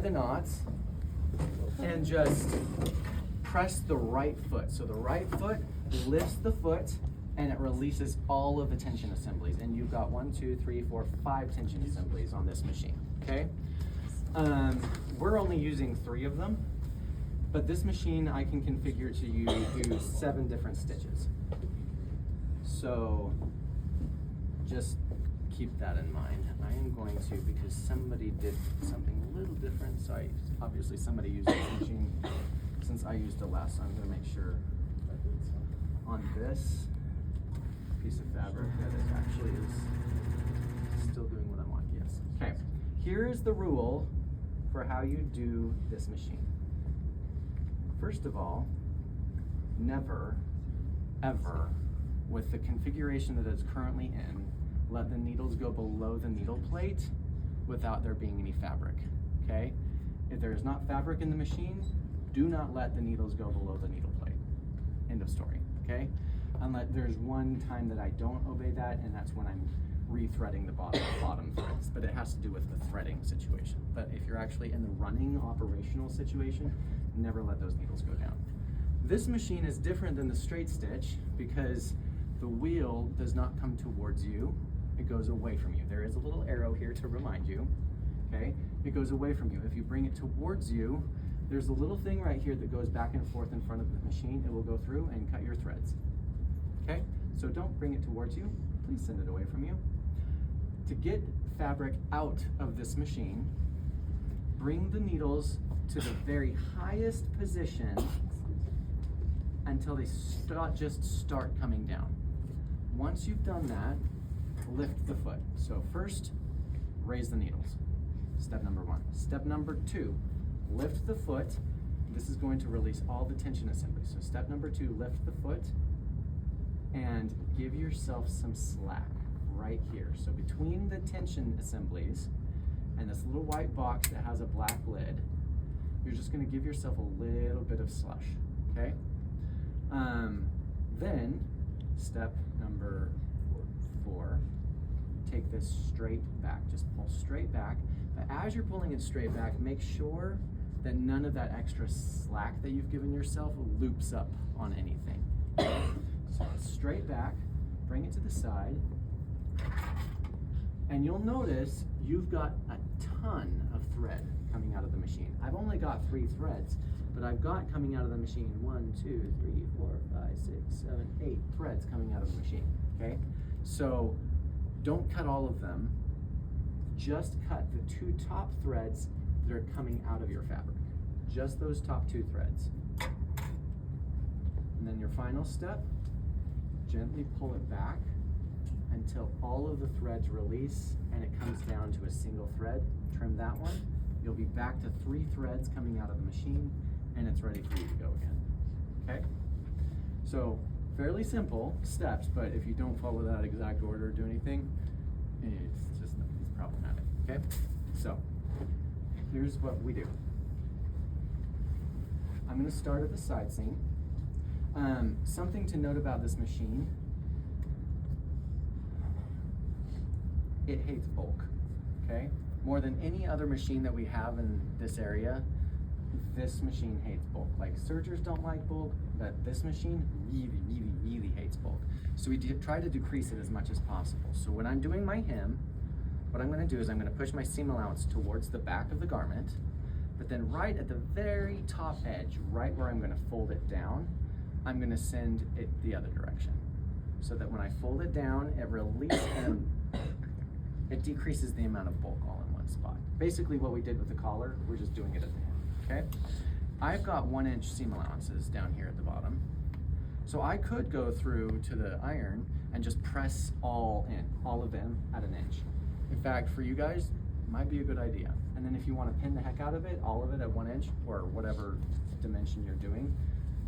the knots and just press the right foot. So the right foot lifts the foot and it releases all of the tension assemblies. And you've got 1, 2, 3, 4, 5 tension assemblies on this machine, okay? We're only using 3 of them, but this machine I can configure to do 7 different stitches. So just keep that in mind. I am going to, because somebody did something a little different, so obviously somebody used this machine since I used it last, so I'm going to make sure on this piece of fabric that it actually is still doing what I want. Yes. Okay. Here is the rule for how you do this machine. First of all, never, ever, with the configuration that it's currently in, let the needles go below the needle plate without there being any fabric, okay? If there is not fabric in the machine, do not let the needles go below the needle plate. End of story, okay? Unless there's one time that I don't obey that, and that's when I'm re-threading the bottom threads, but it has to do with the threading situation. But if you're actually in the running operational situation, never let those needles go down. This machine is different than the straight stitch because the wheel does not come towards you, it goes away from you. There is a little arrow here to remind you, okay? It goes away from you. If you bring it towards you, there's a little thing right here that goes back and forth in front of the machine. It will go through and cut your threads, okay? So don't bring it towards you, please send it away from you. To get fabric out of this machine, bring the needles to the very highest position until they just start coming down. Once you've done that, lift the foot. So first, raise the needles. Step number 1. Step number 2, lift the foot. This is going to release all the tension assemblies. So step number 2, lift the foot and give yourself some slack right here. So between the tension assemblies and this little white box that has a black lid, you're just going to give yourself a little bit of slush, okay? Then step number 4, take this straight back, just pull straight back. But as you're pulling it straight back, make sure that none of that extra slack that you've given yourself loops up on anything. So straight back, bring it to the side, and you'll notice you've got a ton of thread coming out of the machine. I've only got 3 threads, but I've got coming out of the machine 1, 2, 3, 4, 5, 6, 7, 8 threads coming out of the machine, okay? So don't cut all of them, just cut the 2 top threads that are coming out of your fabric. Just those top 2 threads. And then your final step, gently pull it back until all of the threads release and it comes down to a single thread. Trim that one. You'll be back to 3 threads coming out of the machine and it's ready for you to go again, okay? So fairly simple steps, but if you don't follow that exact order or do anything, it's problematic, okay? So here's what we do. I'm gonna start at the side seam. Something to note about this machine, it hates bulk, okay? More than any other machine that we have in this area, this machine hates bulk. Like sergers don't like bulk, but this machine really, really, really hates bulk. So we try to decrease it as much as possible. So when I'm doing my hem, what I'm gonna do is I'm gonna push my seam allowance towards the back of the garment, but then right at the very top edge, right where I'm gonna fold it down, I'm gonna send it the other direction. So that when I fold it down, it releases and it decreases the amount of bulk all in one spot. Basically what we did with the collar, we're just doing it at the hem, okay? I've got 1-inch seam allowances down here at the bottom. So I could go through to the iron and just press all of them at 1 inch. In fact, for you guys, might be a good idea. And then if you want to pin the heck out of it, all of it at 1 inch or whatever dimension you're doing,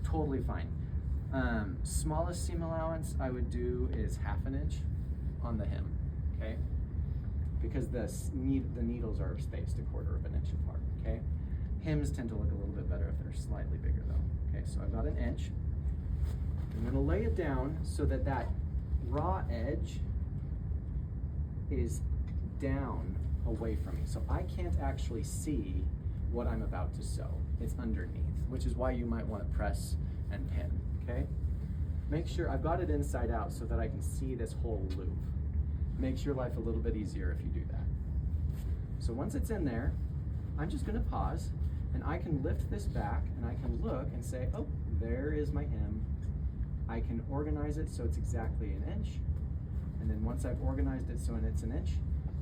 totally fine. Smallest seam allowance I would do is 1/2 inch on the hem, okay? Because the needles are spaced 1/4 inch apart, okay? Hems tend to look a little bit better if they're slightly bigger though. Okay, so I've got 1 inch. I'm gonna lay it down so that that raw edge is down away from me. So I can't actually see what I'm about to sew. It's underneath, which is why you might want to press and pin, okay? Make sure, I've got it inside out so that I can see this whole loop. Makes your life a little bit easier if you do that. So once it's in there, I'm just gonna pause, and I can lift this back, and I can look and say, oh, there is my hem. I can organize it so it's exactly an inch, and then once I've organized it so it's an inch,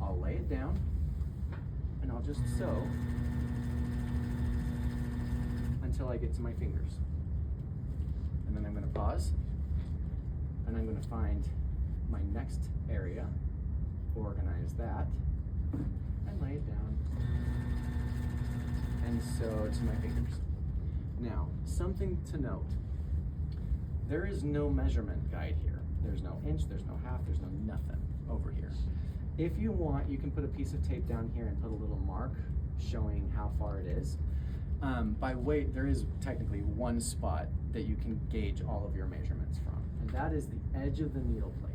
I'll lay it down, and I'll just sew until I get to my fingers. And then I'm gonna pause, and I'm gonna find my next area, organize that, and lay it down, and sew to my fingers. Now, something to note. There is no measurement guide here. There's no inch, there's no half, there's no nothing over here. If you want, you can put a piece of tape down here and put a little mark showing how far it is. By weight, there is technically one spot that you can gauge all of your measurements from, and that is the edge of the needle plate.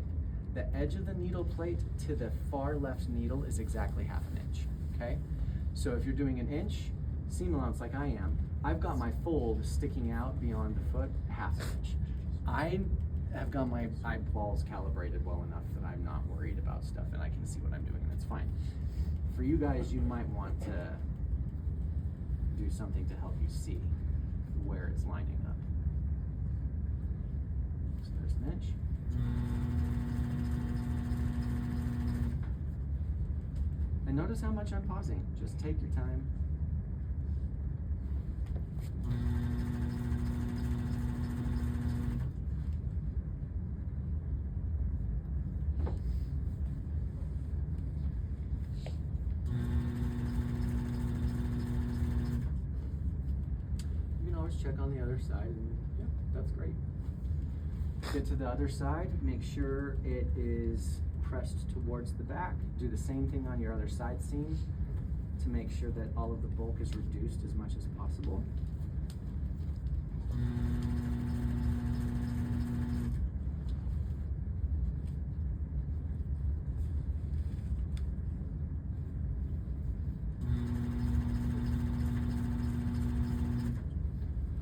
The edge of the needle plate to the far left needle is exactly half an inch, okay? So if you're doing an inch seam allowance like I am, I've got my fold sticking out beyond the foot half an inch. I have got my eyeballs calibrated well enough that I'm not worried about stuff and I can see what I'm doing and it's fine. For you guys, you might want to do something to help you see where it's lining up. So there's an inch. And notice how much I'm pausing. Just take your time. You can always check on the other side, and yeah, that's great. Get to the other side, make sure it is pressed towards the back. Do the same thing on your other side seam to make sure that all of the bulk is reduced as much as possible.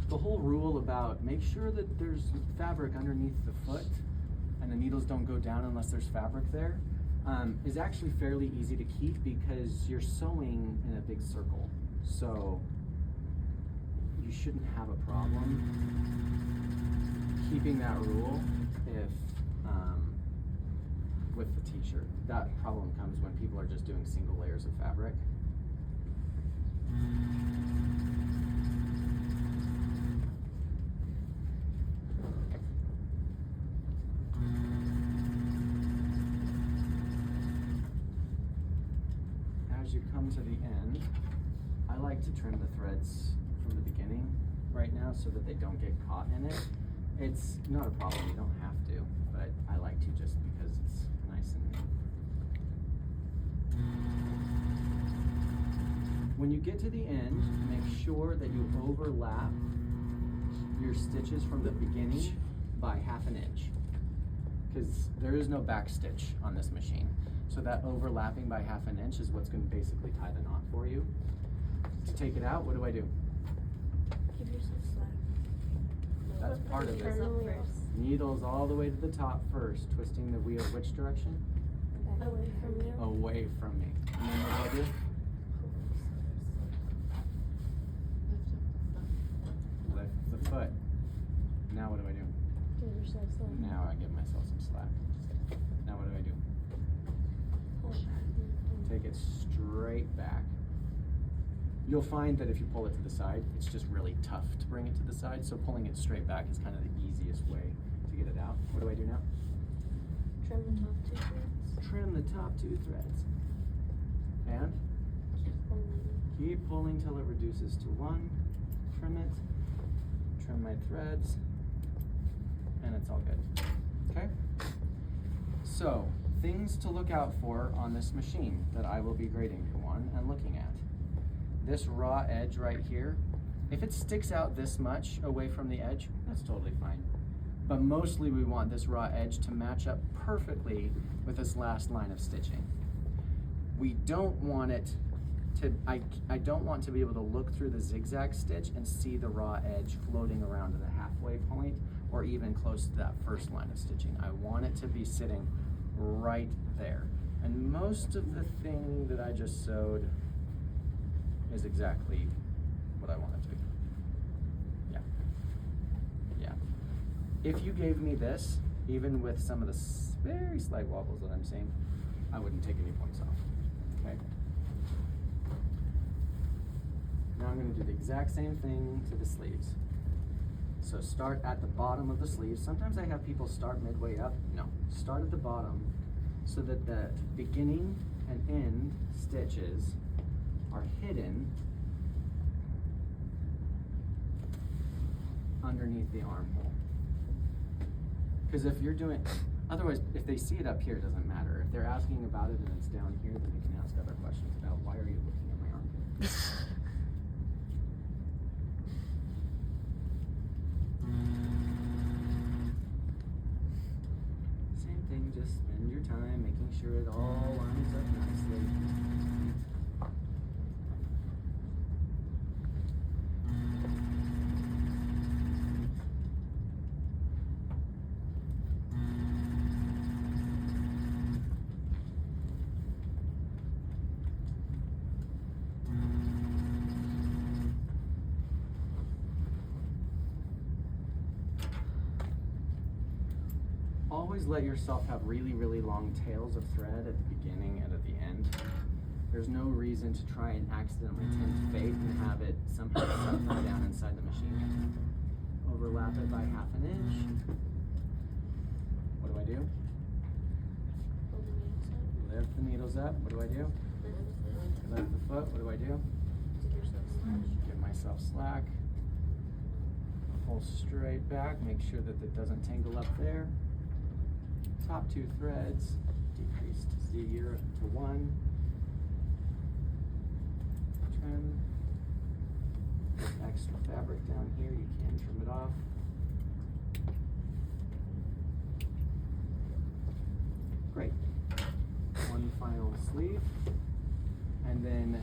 The whole rule about make sure that there's fabric underneath the foot and the needles don't go down unless there's fabric there, is actually fairly easy to keep because you're sewing in a big circle. So you shouldn't have a problem keeping that rule if with the t-shirt. That problem comes when people are just doing single layers of fabric. As you come to the end, I like to trim the threads from the beginning right now so that they don't get caught in it. It's not a problem, you don't have to, but I like to just because it's nice and neat. When you get to the end, make sure that you overlap your stitches from the beginning by half an inch, because there is no back stitch on this machine. So that overlapping by half an inch is what's going to basically tie the knot for you. To take it out, what do I do? Give yourself slack. That's part of it. Needles all the way to the top first, twisting the wheel which direction? Away from you. Away from me. And then what do I do? Lift the foot. Now what do I do? Give yourself slack. Now I give myself some slack. Now what do I do? Take it straight back. You'll find that if you pull it to the side, it's just really tough to bring it to the side, so pulling it straight back is kind of the easiest way to get it out. What do I do now? Trim the top 2 threads. Trim the top 2 threads. And? Keep pulling. Keep pulling till it reduces to 1. Trim it. Trim my threads. And it's all good. Okay? So, things to look out for on this machine that I will be grading you on and looking at. This raw edge right here, if it sticks out this much away from the edge, that's totally fine. But mostly we want this raw edge to match up perfectly with this last line of stitching. We don't want it I don't want to be able to look through the zigzag stitch and see the raw edge floating around to the halfway point or even close to that first line of stitching. I want it to be sitting right there. And most of the thing that I just sewed is exactly what I want it to be. Yeah. Yeah. If you gave me this, even with some of the very slight wobbles that I'm seeing, I wouldn't take any points off. Okay? Now I'm going to do the exact same thing to the sleeves. So start at the bottom of the sleeve. Sometimes I have people start midway up. No, start at the bottom so that the beginning and end stitches are hidden underneath the armhole. Because if you're doing, otherwise, if they see it up here, it doesn't matter. If they're asking about it and it's down here, then you can ask other questions about why are you looking at my armpit? Same thing, just spend your time making sure it all lines up nicely. Always let yourself have really, really long tails of thread at the beginning and at the end. There's no reason to try and accidentally tempt fate and have it somehow come down inside the machine. Overlap it by half an inch. What do I do? Lift the needles up. What do I do? Lift the foot. What do I do? Give myself slack. Pull straight back. Make sure that it doesn't tangle up there. Top two threads, decreased 0 to 1. Trim. With extra fabric down here, you can trim it off. Great. One final sleeve. And then